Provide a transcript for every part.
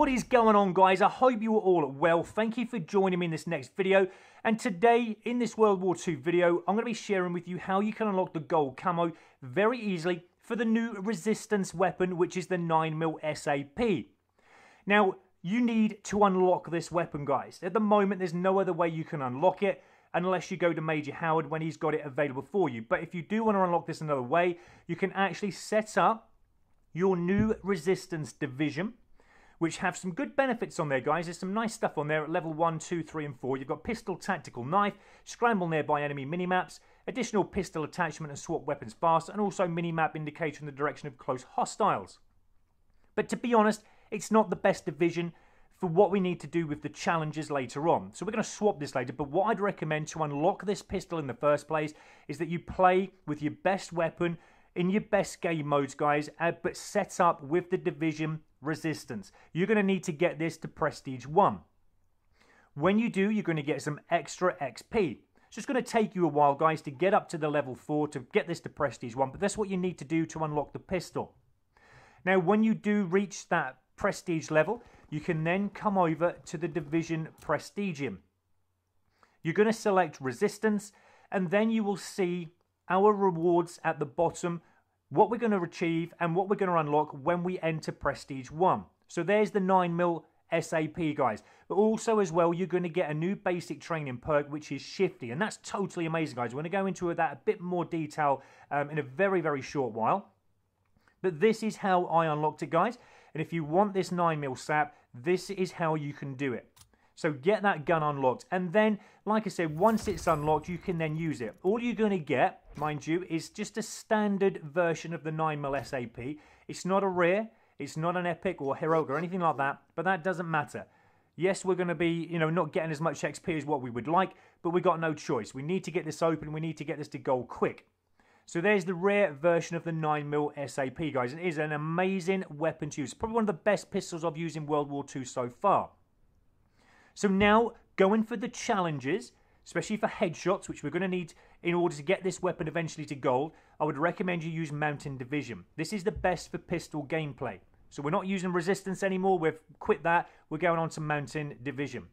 What is going on, guys? I hope you are all well. Thank you for joining me in this next video. And today, in this World War II video, I'm going to be sharing with you how you can unlock the gold camo very easily for the new resistance weapon, which is the 9mm SAP. Now, you need to unlock this weapon, guys. At the moment, there's no other way you can unlock it unless you go to Major Howard when he's got it available for you. But if you do want to unlock this another way, you can actually set up your new resistance division, which have some good benefits on there, guys. There's some nice stuff on there at level 1, 2, 3, and 4. You've got pistol, tactical knife, scramble nearby enemy minimaps, additional pistol attachment and swap weapons fast, and also minimap indicator in the direction of close hostiles. But to be honest, it's not the best division for what we need to do with the challenges later on. So we're going to swap this later, but what I'd recommend to unlock this pistol in the first place is that you play with your best weapon in your best game modes, guys, but set up with the division resistance. You're going to need to get this to Prestige 1. When you do, you're going to get some extra XP. So it's going to take you a while, guys, to get up to the level 4 to get this to Prestige 1, but that's what you need to do to unlock the pistol. Now, when you do reach that Prestige level, you can then come over to the Division Prestigium. You're going to select Resistance, and then you will see our rewards at the bottom, what we're going to achieve and what we're going to unlock when we enter Prestige 1. So there's the 9mm SAP, guys. But also as well, you're going to get a new basic training perk, which is Shifty. And that's totally amazing, guys. We're going to go into that a bit more detail in a very, very short while. But this is how I unlocked it, guys. And if you want this 9mm SAP, this is how you can do it. So get that gun unlocked. And then, like I said, once it's unlocked, you can then use it. All you're going to get, mind you, is just a standard version of the 9mm SAP. It's not a rare, it's not an epic or heroic or anything like that, but that doesn't matter. Yes, we're going to be, not getting as much XP as what we would like, but we've got no choice. We need to get this open. We need to get this to gold quick. So there's the rare version of the 9mm SAP, guys. It is an amazing weapon to use. Probably one of the best pistols I've used in World War II so far. So now, going for the challenges, especially for headshots, which we're going to need in order to get this weapon eventually to gold, I would recommend you use Mountain Division. This is the best for pistol gameplay. So we're not using Resistance anymore. We've quit that. We're going on to Mountain Division.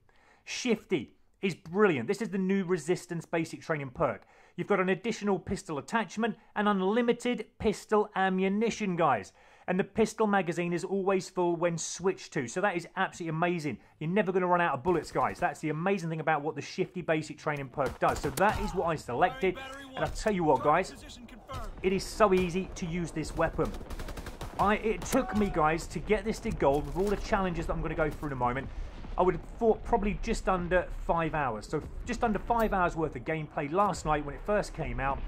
Shifty is brilliant. This is the new Resistance basic training perk. You've got an additional pistol attachment and unlimited pistol ammunition, guys. And the pistol magazine is always full when switched to. So that is absolutely amazing. You're never going to run out of bullets, guys. That's the amazing thing about what the Shifty basic training perk does. So that is what I selected. And I'll tell you what, guys, it is so easy to use this weapon. It took me, guys, to get this to gold with all the challenges that I'm going to go through in a moment. I would have thought probably just under 5 hours. So just under 5 hours worth of gameplay last night when it first came out.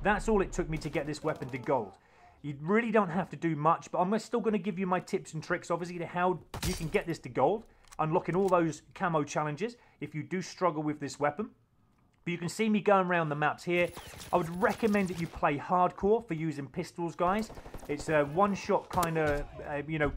That's all it took me to get this weapon to gold. You really don't have to do much, but I'm still going to give you my tips and tricks, obviously, to how you can get this to gold, unlocking all those camo challenges if you do struggle with this weapon. But you can see me going around the maps here. I would recommend that you play hardcore for using pistols, guys. It's a one-shot kind of,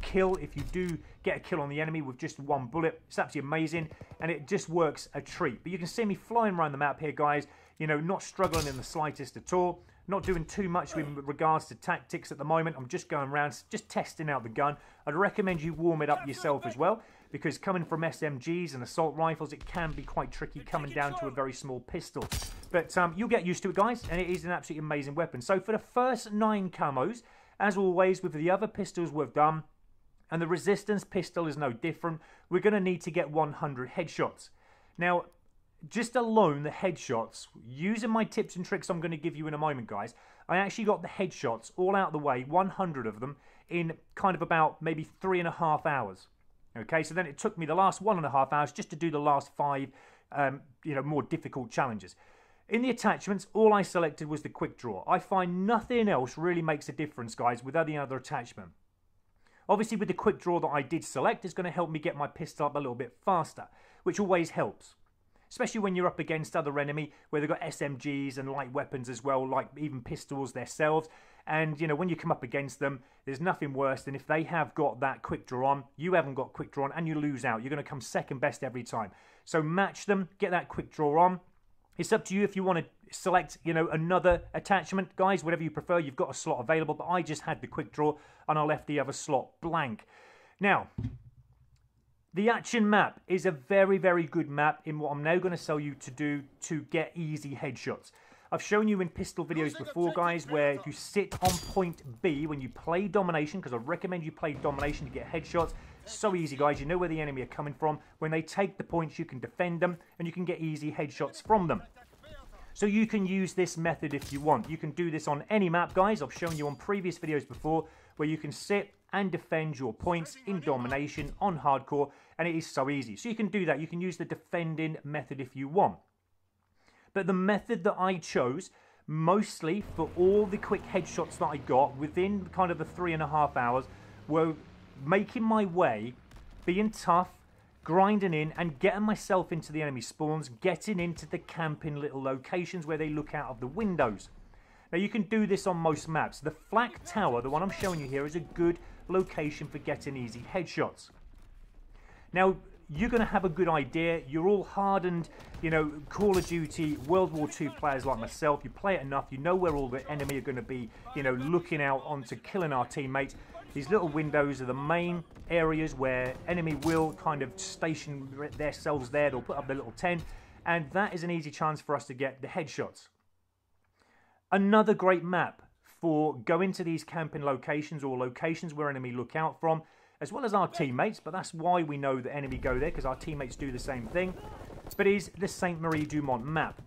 kill if you do get a kill on the enemy with just one bullet. It's absolutely amazing, and it just works a treat. But you can see me flying around the map here, guys, not struggling in the slightest at all. Not doing too much with regards to tactics at the moment. I'm just going around, just testing out the gun. I'd recommend you warm it up yourself as well, because coming from SMGs and assault rifles, it can be quite tricky coming down to a very small pistol. But you'll get used to it, guys, and it is an absolutely amazing weapon. So for the first 9 camos, as always with the other pistols we've done, and the Resistance pistol is no different, we're going to need to get 100 headshots. Now, just alone the headshots, using my tips and tricks I'm going to give you in a moment, guys, I actually got the headshots all out the way, 100 of them, in kind of about maybe 3.5 hours. Okay, so then it took me the last 1.5 hours just to do the last 5, more difficult challenges. In the attachments, all I selected was the quick draw. I find nothing else really makes a difference, guys, with any other attachment. Obviously, with the quick draw that I did select, it's going to help me get my pistol up a little bit faster, which always helps. Especially when you're up against other enemy where they've got SMGs and light weapons as well, like even pistols themselves. And, when you come up against them, there's nothing worse than if they have got that quick draw on, you haven't got quick draw on, and you lose out. You're going to come second best every time. So match them, get that quick draw on. It's up to you if you want to select, another attachment. Guys, whatever you prefer, you've got a slot available, but I just had the quick draw and I left the other slot blank. Now, The action map is a very, very good map in what I'm now going to tell you to do to get easy headshots. I've shown you in pistol videos before, guys, where you sit on point B when you play domination, because I recommend you play domination to get headshots. So easy, guys. You know where the enemy are coming from. When they take the points, you can defend them, and you can get easy headshots from them. So you can use this method if you want. You can do this on any map, guys. I've shown you on previous videos before where you can sit and defend your points in domination on hardcore, and it is so easy. So you can do that. You can use the defending method if you want. But the method that I chose, mostly for all the quick headshots that I got within kind of the 3.5 hours, were making my way, being tough, grinding in and getting myself into the enemy spawns, getting into the camping little locations where they look out of the windows. Now you can do this on most maps. The flak tower, the one I'm showing you here, is a good location for getting easy headshots. Now you're going to have a good idea. You're all hardened, you know, Call of Duty, World War II players like myself. You play it enough, you know where all the enemy are going to be, you know, looking out onto killing our teammates. These little windows are the main areas where enemy will kind of station themselves there. They'll put up their little tent, and that is an easy chance for us to get the headshots. Another great map for going to these camping locations or locations where enemy look out from, as well as our teammates, but that's why we know that enemy go there, because our teammates do the same thing, but is the Sainte Marie du Mont map.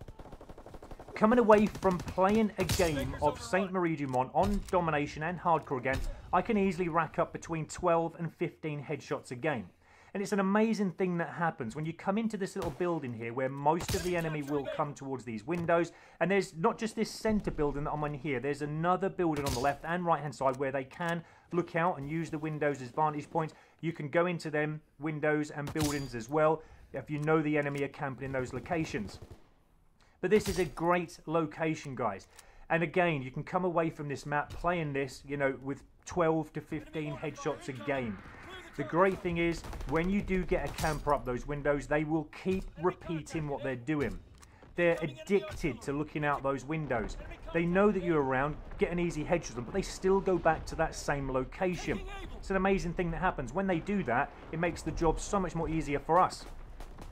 Coming away from playing a game of Sainte Marie du Mont on domination and hardcore again, I can easily rack up between 12 and 15 headshots a game. And it's an amazing thing that happens when you come into this little building here where most of the enemy will come towards these windows. And there's not just this center building that I'm on here, there's another building on the left and right hand side where they can look out and use the windows as vantage points. You can go into them windows and buildings as well if you know the enemy are camping in those locations. But this is a great location, guys. And again, you can come away from this map playing this, you know, with 12 to 15 headshots a game. The great thing is, when you do get a camper up those windows, they will keep repeating what they're doing. They're addicted to looking out those windows. They know that you're around, get an easy headshot on, but they still go back to that same location. It's an amazing thing that happens. When they do that, it makes the job so much more easier for us.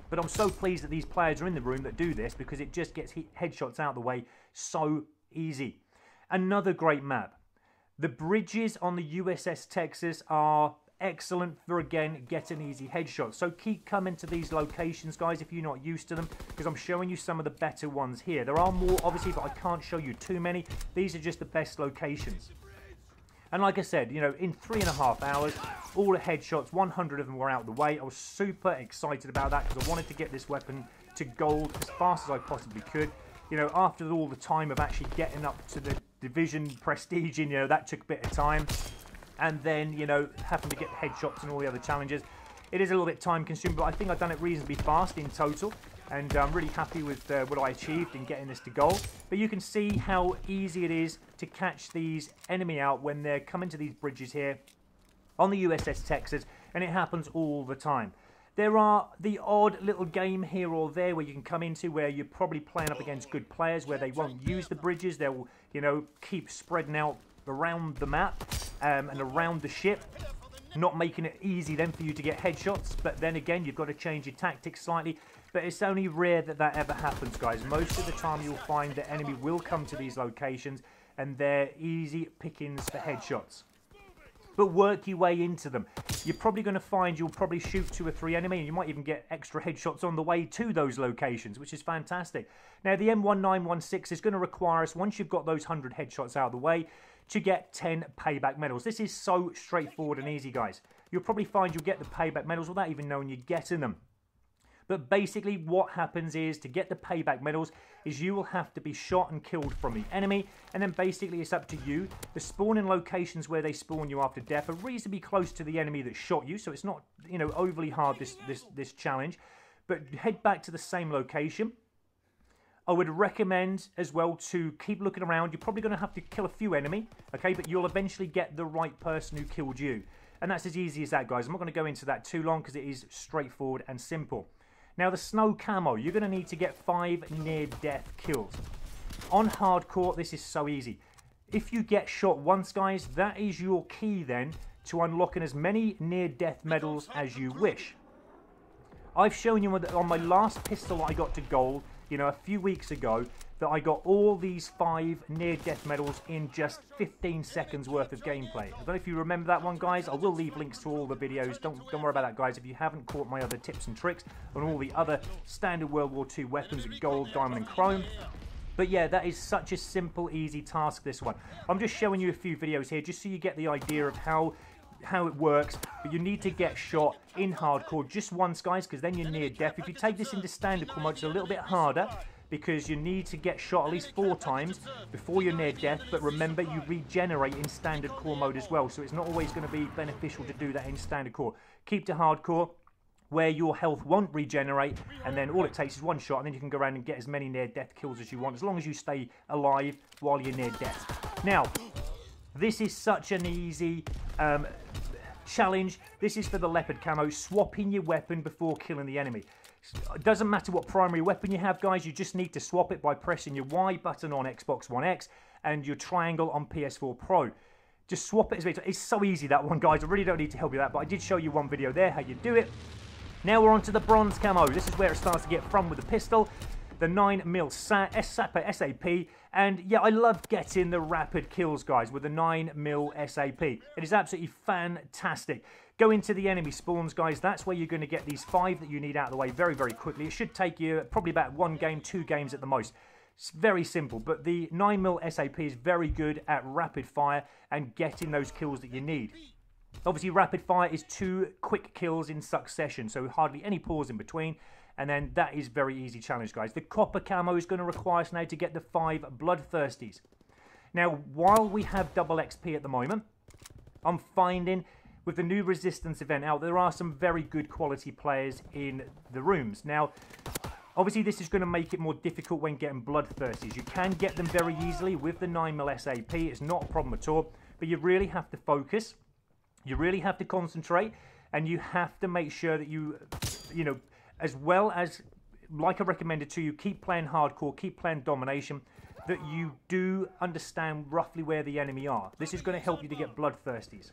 But I'm so pleased that these players are in the room that do this, because it just gets headshots out of the way so easy. Another great map. The bridges on the USS Texas are excellent for, again, getting easy headshots. So keep coming to these locations, guys, if you're not used to them, because I'm showing you some of the better ones here. There are more, obviously, but I can't show you too many. These are just the best locations. And like I said, you know, in 3.5 hours, all the headshots, 100 of them were out of the way. I was super excited about that because I wanted to get this weapon to gold as fast as I possibly could. You know, after all the time of actually getting up to the division prestige, you know, that took a bit of time. And then, you know, having to get headshots and all the other challenges. It is a little bit time consuming, but I think I've done it reasonably fast in total. And I'm really happy with what I achieved in getting this to gold. But you can see how easy it is to catch these enemy out when they're coming to these bridges here on the USS Texas. And it happens all the time. There are the odd little game here or there where you can come into where you're probably playing up against good players where they won't use the bridges. They'll, you know, keep spreading out around the map and around the ship, not making it easy then for you to get headshots. But then again, you've got to change your tactics slightly. But it's only rare that that ever happens, guys. Most of the time you'll find the enemy will come to these locations and they're easy pickings for headshots. But work your way into them. You're probably going to find you'll probably shoot 2 or 3 enemy, and you might even get extra headshots on the way to those locations, which is fantastic. Now, the M1916 is going to require us, once you've got those 100 headshots out of the way, to get 10 payback medals. This is so straightforward and easy, guys. You'll probably find you'll get the payback medals without even knowing you're getting them. But basically what happens is, to get the payback medals, is you will have to be shot and killed from the enemy, and then basically it's up to you. The spawning locations where they spawn you after death are reasonably close to the enemy that shot you, so it's not, you know, overly hard, this challenge. But head back to the same location. I would recommend as well to keep looking around. You're probably going to have to kill a few enemy, okay, but you'll eventually get the right person who killed you. And that's as easy as that, guys. I'm not going to go into that too long because it is straightforward and simple. Now, the snow camo, you're going to need to get 5 near-death kills. On hardcore, this is so easy. If you get shot once, guys, that is your key then to unlocking as many near-death medals as you wish. I've shown you on my last pistol I got to gold, you know, a few weeks ago, that I got all these 5 near-death medals in just 15 seconds worth of gameplay. I don't know if you remember that one, guys. I will leave links to all the videos. Don't worry about that, guys. If you haven't caught my other tips and tricks on all the other standard World War II weapons in gold, diamond, and chrome. But yeah, that is such a simple, easy task, this one. I'm just showing you a few videos here just so you get the idea of how it works. But you need to get shot in hardcore just once, guys, because then you're near death. If you take this into standard core mode, it's a little bit harder, because you need to get shot at least 4 times before you're near death. But remember, you regenerate in standard core mode as well, so it's not always going to be beneficial to do that in standard core. Keep to hardcore, where your health won't regenerate, and then all it takes is 1 shot, and then you can go around and get as many near-death kills as you want, as long as you stay alive while you're near death. Now, this is such an easy challenge. This is for the Leopard Camo, swapping your weapon before killing the enemy. It doesn't matter what primary weapon you have, guys. You just need to swap it by pressing your Y button on Xbox One X and your triangle on PS4 Pro. Just swap it as well. It's so easy, that one, guys. I really don't need to help you with that, but I did show you one video there how you do it. Now we're on to the bronze camo. This is where it starts to get fun with the pistol. The 9mm SAP, and yeah, I love getting the rapid kills, guys, with the 9mm SAP. It is absolutely fantastic. Go into the enemy spawns, guys. That's where you're going to get these 5 that you need out of the way very, very quickly. It should take you probably about 1 game, 2 games at the most. It's very simple, but the 9mm SAP is very good at rapid fire and getting those kills that you need. Obviously, rapid fire is 2 quick kills in succession, so hardly any pause in between. And then that is very easy challenge, guys. The copper camo is going to require us now to get the 5 bloodthirsties. Now, while we have double XP at the moment, I'm finding with the new resistance event out, there are some very good quality players in the rooms. Now, obviously, this is going to make it more difficult when getting bloodthirsties. You can get them very easily with the 9mm SAP. It's not a problem at all, but you really have to focus. You really have to concentrate, and you have to make sure that you know, as well as, like I recommended to you, keep playing hardcore, keep playing domination, that you do understand roughly where the enemy are. This is going to help you to get bloodthirsties.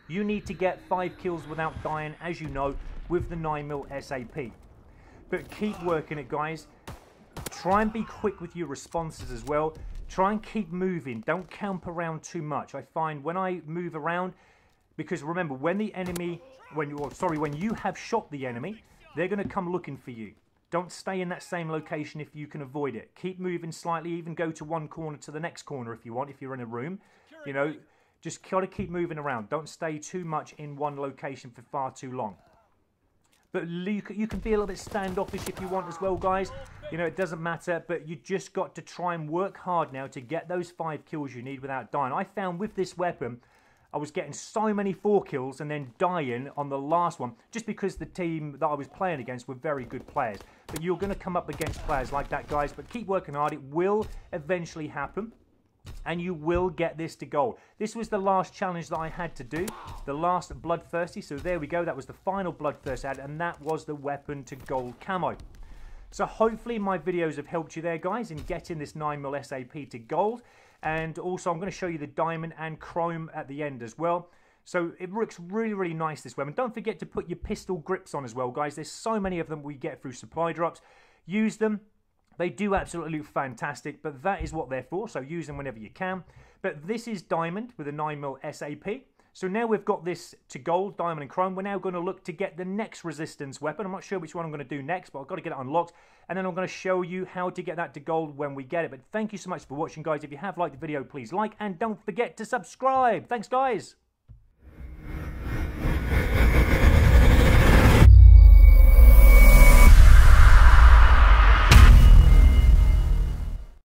You need to get 5 kills without dying, as you know, with the 9mm SAP. But keep working it, guys. Try and be quick with your responses as well. Try and keep moving. Don't camp around too much. I find when I move around, because remember, when the enemy, when you have shot the enemy, they're going to come looking for you. Don't stay in that same location if you can avoid it. Keep moving slightly, even go to one corner to the next corner if you want, if you're in a room. You know, just got to keep moving around. Don't stay too much in one location for far too long. But you can be a little bit standoffish if you want as well, guys. You know, it doesn't matter, but you just got to try and work hard now to get those 5 kills you need without dying. I found with this weapon, I was getting so many 4 kills and then dying on the last one, just because the team that I was playing against were very good players. But you're going to come up against players like that, guys, but keep working hard. It will eventually happen, and you will get this to gold. This was the last challenge that I had to do, the last bloodthirsty. So there we go. That was the final bloodthirst ad, and that was the weapon to gold camo. So hopefully my videos have helped you there, guys, in getting this 9mm SAP to gold. And also I'm going to show you the diamond and chrome at the end as well. So it looks really, really nice, this weapon. Don't forget to put your pistol grips on as well, guys. There's so many of them we get through supply drops. Use them. They do absolutely look fantastic, but that is what they're for, so use them whenever you can. But this is diamond with a 9mm SAP. So now we've got this to gold, diamond and chrome. We're now going to look to get the next resistance weapon. I'm not sure which one I'm going to do next, but I've got to get it unlocked. And then I'm going to show you how to get that to gold when we get it. But thank you so much for watching, guys. If you have liked the video, please like. And don't forget to subscribe. Thanks, guys.